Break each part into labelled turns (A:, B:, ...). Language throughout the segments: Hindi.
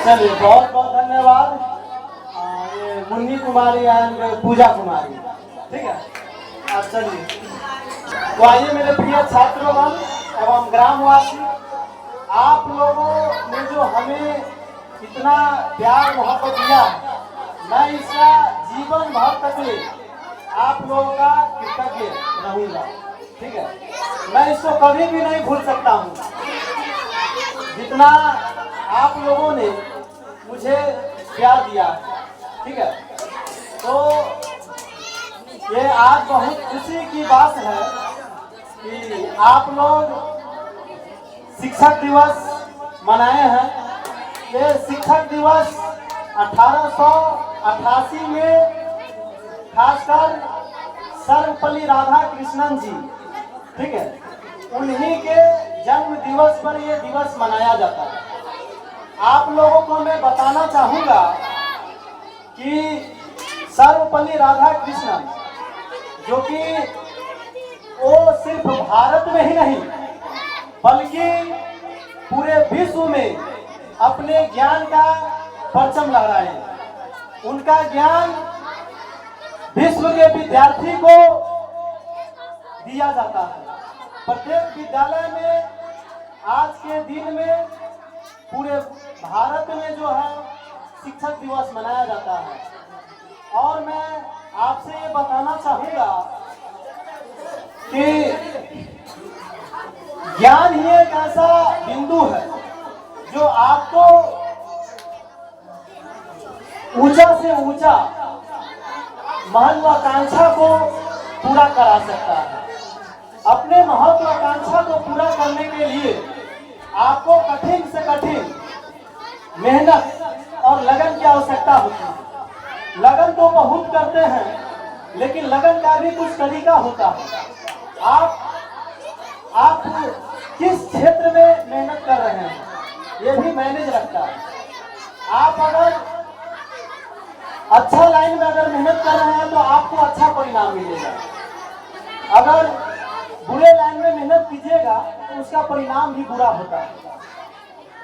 A: चलिए बहुत बहुत धन्यवाद। ये मुन्नी कुमारी एंड पूजा कुमारी, ठीक है। अब चलिए, तो आइए मेरे प्रिय छात्रों एवं ग्रामवासी, आप लोगों ने जो हमें इतना प्यार मोहब्बत दिया, मैं इसका जीवन भर तक आप लोगों का कृतज्ञ रहूंगा, ठीक है। मैं इसको कभी भी नहीं भूल सकता हूँ। जितना आप लोगों ने मुझे प्यार दिया, ठीक है। तो ये आज बहुत खुशी की बात है कि आप लोग शिक्षक दिवस मनाए हैं। ये शिक्षक दिवस 1888 में खासकर सर्वपल्ली राधाकृष्णन जी, ठीक है, उन्हीं के जन्म दिवस पर यह दिवस मनाया जाता है। आप लोगों को मैं बताना चाहूंगा कि सर्वपल्ली राधाकृष्णन जो कि वो सिर्फ भारत में ही नहीं बल्कि पूरे विश्व में अपने ज्ञान का परचम लहराए। उनका ज्ञान विश्व के विद्यार्थी को दिया जाता है। प्रत्येक विद्यालय में आज के दिन में पूरे भारत में जो है शिक्षक दिवस मनाया जाता है। और मैं आपसे ये बताना चाहूंगा कि ज्ञान ही एक ऐसा बिंदु है जो आपको ऊंचा से ऊंचा महत्वाकांक्षा को पूरा करा सकता है। अपने महत्वाकांक्षा को पूरा करने के लिए आपको कठिन से कठिन मेहनत और लगन की आवश्यकता होती है। लगन तो बहुत करते हैं, लेकिन लगन का भी कुछ तरीका होता है। आप किस क्षेत्र में मेहनत कर रहे हैं, ये भी मैनेज रखता है। आप अगर अच्छा लाइन में अगर मेहनत कर रहे हैं तो आपको अच्छा परिणाम मिलेगा। अगर बुरे लाइन में मेहनत कीजिएगा तो उसका परिणाम भी बुरा होता है।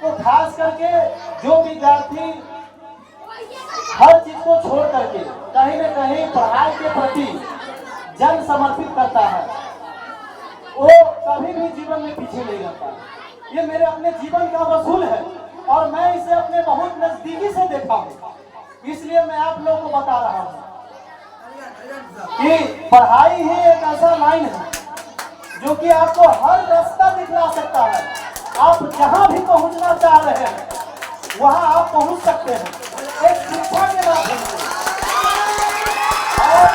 A: तो खास करके जो विद्यार्थी हर चीज को छोड़ करके कहीं न कहीं पढ़ाई के प्रति जन समर्पित करता है, वो कभी भी जीवन में पीछे नहीं रहता। ये मेरे अपने जीवन का वसूल है और मैं इसे अपने बहुत नजदीकी से देखा हूँ, इसलिए मैं आप लोगों को बता रहा हूँ कि पढ़ाई ही एक ऐसा लाइन है जो कि आपको हर रास्ता दिखला सकता है। आप जहां भी पहुंचना चाह रहे हैं वहां आप पहुंच सकते हैं एक शिक्षा के माध्यम से। और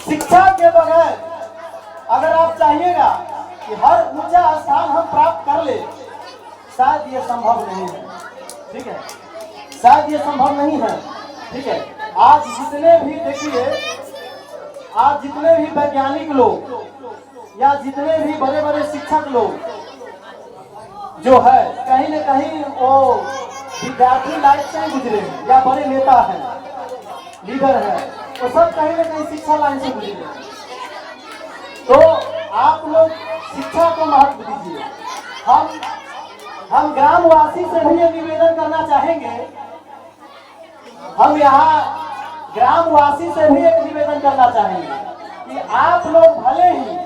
A: शिक्षा के बगैर अगर आप चाहिएगा कि हर ऊंचा स्थान हम प्राप्त कर ले, शायद ये संभव नहीं है, ठीक है। शायद ये संभव नहीं है, ठीक है। आज जितने भी देखिए, आज जितने भी वैज्ञानिक लोग या जितने भी बड़े बड़े शिक्षक लोग जो है कहीं न कहीं वो विद्यार्थी लाइफ से गुजरे हैं या बड़े नेता हैं, लीडर हैं, वो सब कहीं न कहीं शिक्षा लाइन से गुजरे। तो आप लोग शिक्षा को महत्व दीजिए। हम ग्रामवासी से भी ये निवेदन करना चाहेंगे, हम यहाँ ग्रामवासी से भी एक निवेदन करना चाहेंगे कि आप लोग भले ही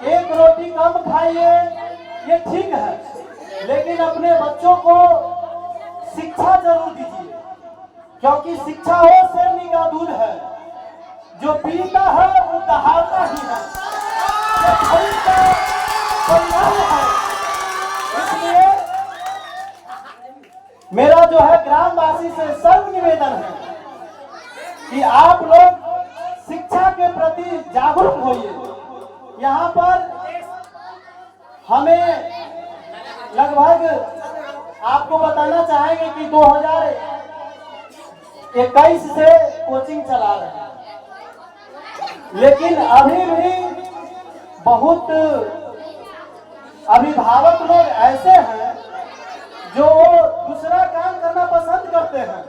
A: एक रोटी कम खाइए, ये ठीक है, लेकिन अपने बच्चों को शिक्षा जरूर दीजिए, क्योंकि शिक्षा वो शेरनी का दूध है जो पीता है वो दहाड़ता ही है, जो खरीदता परिणाम है। इसलिए मेरा जो है ग्रामवासी से सर्व निवेदन है कि आप लोग शिक्षा के प्रति जागरूक होइए। यहाँ पर हमें लगभग आपको बताना चाहेंगे कि 2021 से कोचिंग चला रहे हैं, लेकिन अभी भी बहुत अभिभावक लोग ऐसे हैं जो दूसरा काम करना पसंद करते हैं,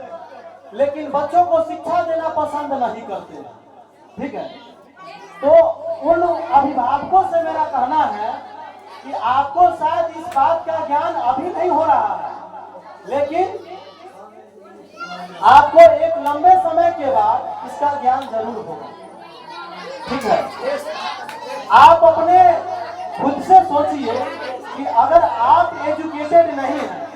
A: लेकिन बच्चों को शिक्षा देना पसंद नहीं करते, ठीक है। तो उन अभिभावकों से मेरा कहना है कि आपको शायद इस बात का ज्ञान अभी नहीं हो रहा है, लेकिन आपको एक लंबे समय के बाद इसका ज्ञान जरूर होगा। ठीक है, आप अपने खुद से सोचिए कि अगर आप एजुकेटेड नहीं हैं,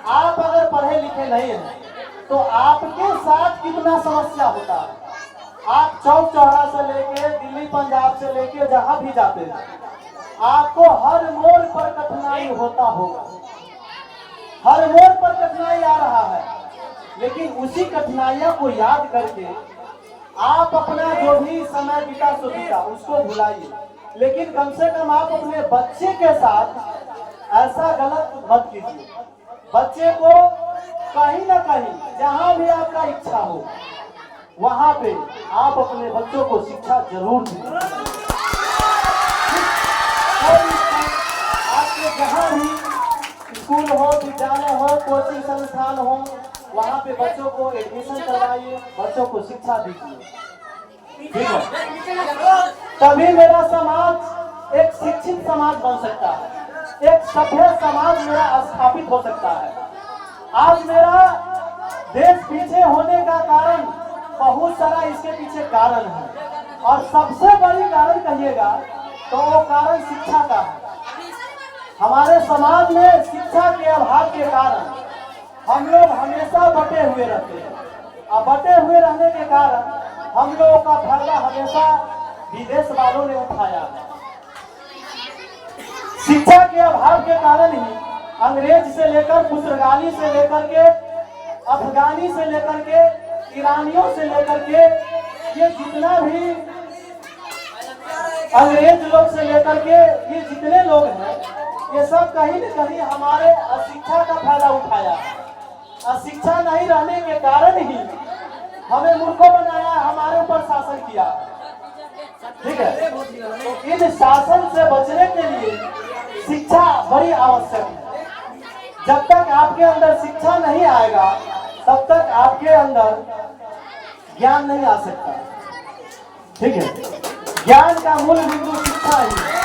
A: आप अगर पढ़े लिखे नहीं हैं, तो आपके साथ कितना समस्या होता है। आप चौक चौराहा से लेके दिल्ली पंजाब से लेके जहां भी जाते हैं, आपको हर मोड़ पर कठिनाई होता होगा, हर मोड़ पर कठिनाई आ रहा है, लेकिन उसी कठिनाइयों को याद करके आप अपना जो भी समय बीता सो बीता उसको भुलाइए, लेकिन कम से कम आप अपने बच्चे के साथ ऐसा गलत मत कीजिए। बच्चे को कहीं ना कहीं जहां भी आपका इच्छा हो वहां पे आप अपने बच्चों को शिक्षा जरूर दें। आपके जहां भी स्कूल हो, विद्यालय हो, कोचिंग संस्थान हो, वहां पे बच्चों को एडमिशन करवाइए, बच्चों को शिक्षा दीजिए। ठीक है, तभी मेरा समाज एक शिक्षित समाज बन सकता है, एक सभ्य समाज मेरा स्थापित हो सकता है। आज मेरा देश पीछे होने का कारण बहुत सारा इसके पीछे कारण है, और सबसे बड़ी कारण कहिएगा तो वो कारण शिक्षा का है। हमारे समाज में शिक्षा के अभाव के कारण हम लोग हमेशा बटे हुए रहते हैं, और बटे हुए रहने के कारण हम लोगों का फायदा हमेशा विदेश वालों ने उठाया है। शिक्षा के अभाव के कारण ही अंग्रेज से लेकर पुर्तगाली से लेकर के अफगानी से लेकर के ईरानियों से लेकर के ये जितना भी अंग्रेज लोग से लेकर के ये जितने लोग हैं, ये सब कहीं न कहीं हमारे अशिक्षा का फायदा उठाया है। अशिक्षा नहीं रहने के कारण ही हमें मूर्खों बनाया, हमारे ऊपर शासन किया। ठीक है, तो इन शासन से बचने के लिए शिक्षा बड़ी आवश्यक है। जब तक आपके अंदर शिक्षा नहीं आएगा तब तक आपके अंदर ज्ञान नहीं आ सकता। ठीक है, ज्ञान का मूल बिंदु शिक्षा ही है,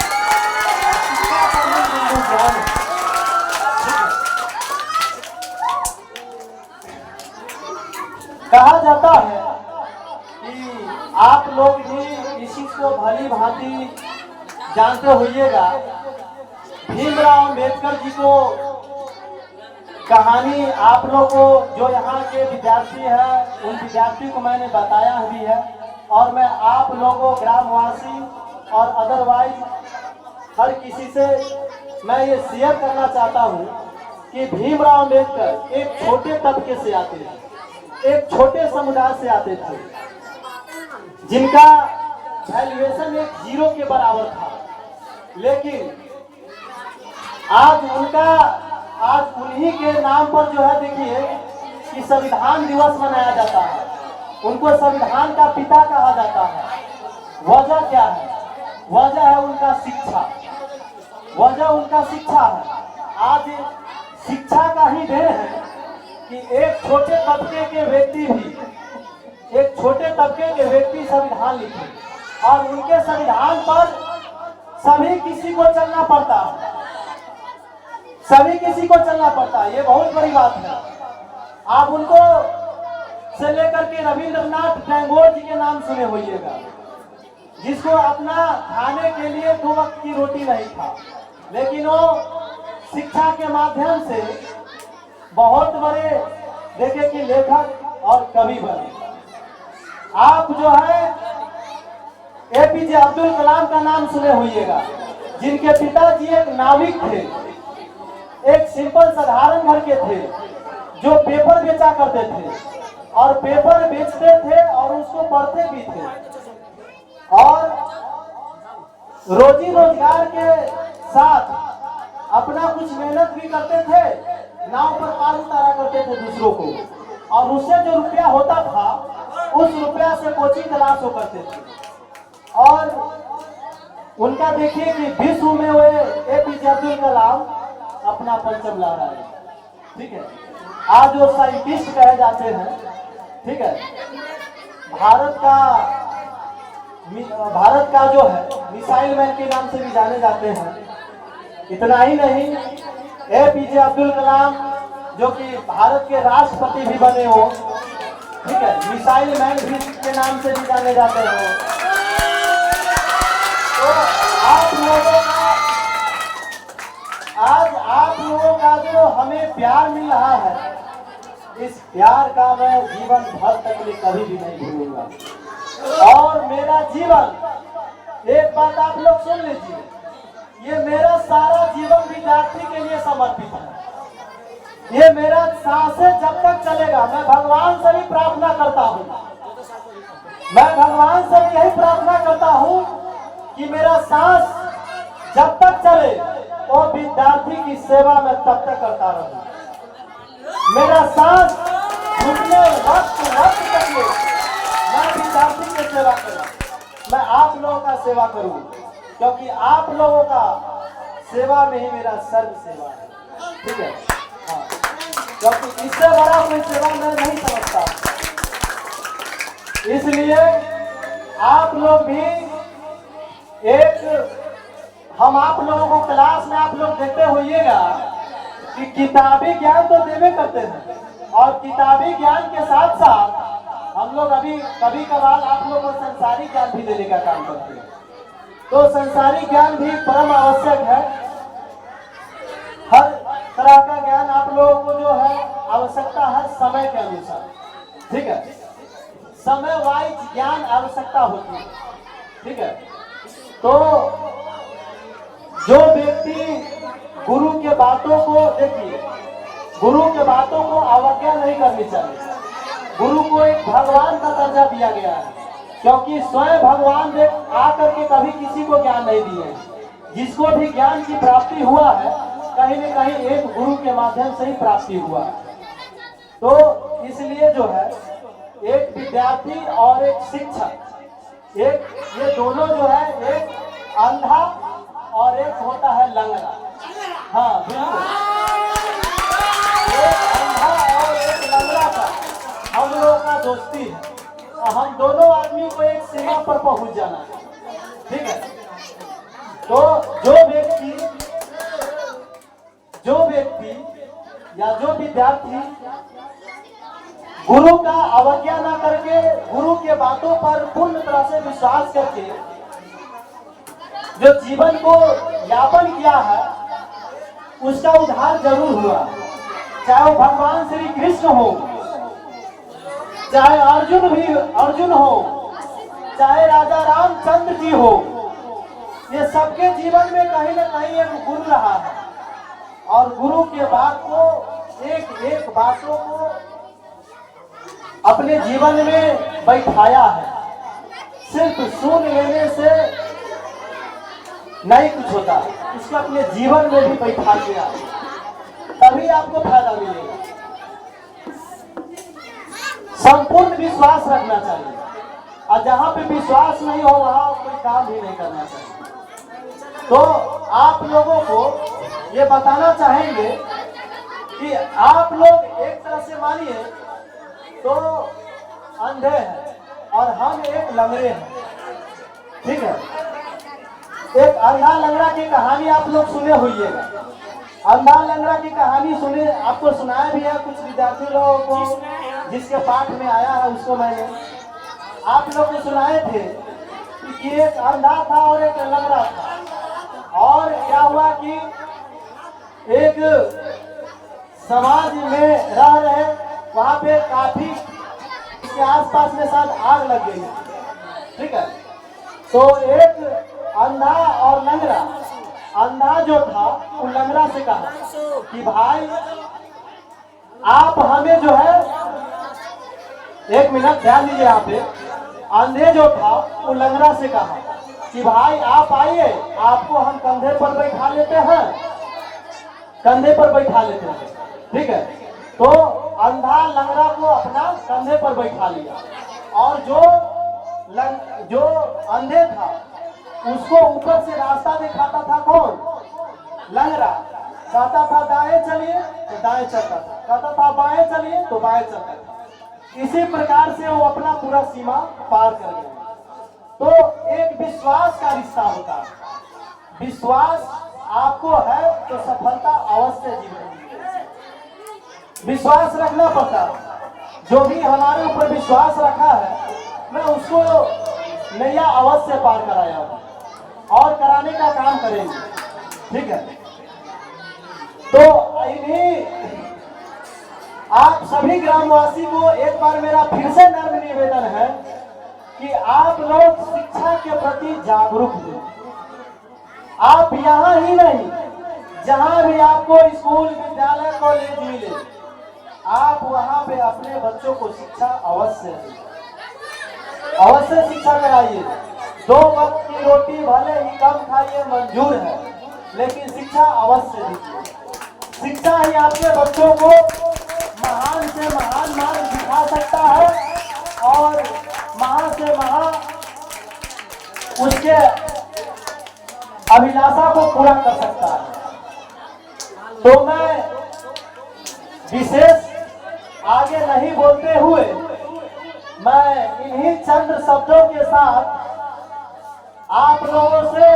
A: शिक्षा का मूल बिंदु ज्ञान है। कहा जाता है कि आप लोग भी इस चीज को भली भांति जानते होइएगा, भीमराव अम्बेडकर जी को कहानी आप लोग को जो यहाँ के विद्यार्थी है उन विद्यार्थी को मैंने बताया भी है, और मैं आप लोगों ग्रामवासी और अदरवाइज हर किसी से मैं ये शेयर करना चाहता हूँ कि भीमराव अम्बेडकर एक छोटे तबके से आते थे, एक छोटे समुदाय से आते थे, जिनका वैल्यूएशन एक 0 के बराबर था, लेकिन आज उन्हीं के नाम पर जो है देखिए कि संविधान दिवस मनाया जाता है, उनको संविधान का पिता कहा जाता है। वजह क्या है? वजह है उनका शिक्षा, वजह उनका शिक्षा है। आज शिक्षा का ही देन है कि एक छोटे तबके के व्यक्ति संविधान लिखे, और उनके संविधान पर सभी किसी को चलना पड़ता है, सभी किसी को चलना पड़ता है। ये बहुत बड़ी बात है। आप उनको से लेकर के रविंद्रनाथ टैगोर जी के नाम सुने होइएगा, जिसको अपना खाने के लिए 2 वक्त की रोटी नहीं था, लेकिन वो शिक्षा के माध्यम से बहुत बड़े देखे कि लेखक और कवि बने। आप जो है एपीजे अब्दुल कलाम का नाम सुने होइएगा, जिनके पिताजी एक नाविक थे, एक सिंपल साधारण घर के थे, जो पेपर बेचा करते थे और पेपर बेचते थे और उसको पढ़ते भी थे, और रोजी रोजगार के साथ अपना कुछ मेहनत भी करते थे, नाव पर पाल उतारा करते थे दूसरों को, और उससे जो रुपया होता था उस रुपया से कोचिंग क्लास हो करते थे। और उनका देखिए कि विश्व में वो एपीजे अब्दुल कलाम अपना परचम लहरा रहे हैं। ठीक है, आज वो साइंटिस्ट कहे जाते हैं। ठीक है, भारत का जो है मिसाइल मैन के नाम से भी जाने जाते हैं। इतना ही नहीं, APJ अब्दुल कलाम जो कि भारत के राष्ट्रपति भी बने हो, ठीक है, मिसाइल मैन भी के नाम से भी जाने जाते हो। तो आप लोगों का आज आप लोगों का जो हमें प्यार मिल रहा है, इस प्यार का मैं जीवन भर तक में कभी भी नहीं भूलूंगा। और मेरा जीवन, एक बात आप लोग सुन लीजिए, ये मेरा सारा जीवन विद्यार्थी के लिए समर्पित है। ये मेरा सांसें जब तक चलेगा, मैं भगवान से भी प्रार्थना करता हूँ, मैं भगवान से भी यही प्रार्थना करता हूँ कि मेरा सांस जब तक चले और विद्यार्थी की सेवा में तब तक करता रहूं। मेरा सांस छूटने वक्त तक मैं विद्यार्थी की सेवा करूं, मैं आप लोगों का सेवा करूं, क्योंकि आप लोगों का सेवा में ही मेरा सर्व सेवा है, ठीक है। हाँ, क्योंकि इससे बड़ा कोई सेवा मैं नहीं समझता। इसलिए आप लोग भी हम आप लोगों को क्लास में आप लोग देखते होइएगा कि किताबी ज्ञान तो देवे करते हैं, और किताबी ज्ञान के साथ साथ हम लोग अभी कभी कभार आप लोगों को संसारी ज्ञान भी देने का काम करते हैं। तो संसारी ज्ञान भी परम आवश्यक है। हर तरह का ज्ञान आप लोगों को जो है आवश्यकता है समय के अनुसार, ठीक है, समय वाइज ज्ञान आवश्यकता होती है, ठीक है। तो जो व्यक्ति गुरु के बातों को, देखिए, गुरु के बातों को अवज्ञा नहीं करनी चाहिए। गुरु को एक भगवान का दर्जा दिया गया है, क्योंकि स्वयं भगवान आकर के कभी किसी को ज्ञान नहीं दिए। जिसको भी ज्ञान की प्राप्ति हुआ है, कहीं न कहीं एक गुरु के माध्यम से ही प्राप्ति हुआ। तो इसलिए जो है एक विद्यार्थी और एक शिक्षक, ये दोनों जो है, एक अंधा और एक होता है लंगड़ा। हाँ बिल्कुल, एक अंधा और एक लंगड़ा का हम लोगों का दोस्ती है। हम दोनों आदमी को एक सीमा पर पहुंच जाना है, ठीक है। तो जो व्यक्ति या जो विद्यार्थी गुरु का अवज्ञा न करके, गुरु के बातों पर पूर्ण तरह से विश्वास करके जो जीवन को यापन किया है, उसका उद्धार जरूर हुआ। चाहे वो भगवान श्री कृष्ण हो, चाहे अर्जुन हो, चाहे राजा रामचंद्र जी हो, ये सबके जीवन में कहीं न कहीं एक गुरु रहा है, और गुरु के बात को एक बातों को अपने जीवन में बैठाया है। सिर्फ सुन लेने से नहीं कुछ होता, इसको अपने जीवन में भी बैठा दिया, तभी आपको फायदा मिलेगा। संपूर्ण विश्वास रखना चाहिए, और जहां पे विश्वास नहीं हो वहां कोई काम भी नहीं करना चाहिए। तो आप लोगों को ये बताना चाहेंगे कि आप लोग एक तरह से मानिए तो अंधे हैं और हम एक लंगड़े हैं, ठीक है। एक अंधा लंगड़ा की कहानी आप लोग सुने होइएगा। अंधा लंगड़ा की कहानी सुने, आपको सुनाया भी है कुछ विद्यार्थी लोगों को, जिसके पाठ में आया है उसको मैंने आप लोग को सुनाए थे कि एक अंधा था और एक लंगड़ा था। और क्या हुआ कि एक समाज में रह रहे, वहां पे काफी इसके आसपास में शायद आग लग गई, ठीक है। तो एक अंधा और लंगड़ा, अंधा जो था वो लंगड़ा से कहा कि भाई आप हमें जो है, एक मिनट ध्यान दीजिए यहाँ पे, अंधे जो था वो लंगड़ा से कहा कि भाई आप आइए, आपको हम कंधे पर बैठा लेते हैं, कंधे पर बैठा लेते हैं, ठीक है। तो अंधा लंगड़ा को अपना कंधे पर बैठा लिया, और जो अंधे था उसको ऊपर से रास्ता दिखाता था कौन? लंगड़ा। कहता था दाएं चलिए तो दाएं चलता था, कहता था बाएं चलिए तो बाएं चलता था। इसी प्रकार से वो अपना पूरा सीमा पार कर गया। तो एक विश्वास का रिश्ता होता है। विश्वास आपको है तो सफलता अवश्य जीवन विश्वास रखना पड़ता है। जो भी हमारे ऊपर विश्वास रखा है मैं उसको नैया अवश्य पार कराया हूँ और कराने का काम करेंगे। ठीक है, तो इन्हीं आप सभी ग्रामवासी को एक बार मेरा फिर से नम्र निवेदन है कि आप लोग शिक्षा के प्रति जागरूक हो। आप यहाँ ही नहीं, जहाँ भी आपको स्कूल विद्यालय कॉलेज मिले, आप वहाँ पे अपने बच्चों को शिक्षा अवश्य शिक्षा कराइए। 2 वक्त की रोटी भले ही कम खाइए मंजूर है, लेकिन शिक्षा अवश्य दीजिए। शिक्षा ही आपके बच्चों को महान से महान मार्ग दिखा सकता है और महान से महान उसके अभिलाषा को पूरा कर सकता है। तो मैं विशेष आगे नहीं बोलते हुए मैं इन्हीं चंद शब्दों के साथ आप लोगों से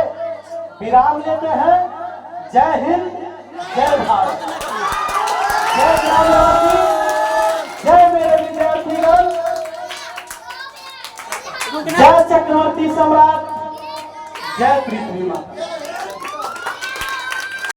A: विराम लेते हैं। जय हिंद, जय भारत, जय ग्रामवासी, जय मेरे विद्यार्थीगण, जय चक्रवर्ती सम्राट, जय पृथ्वी माता।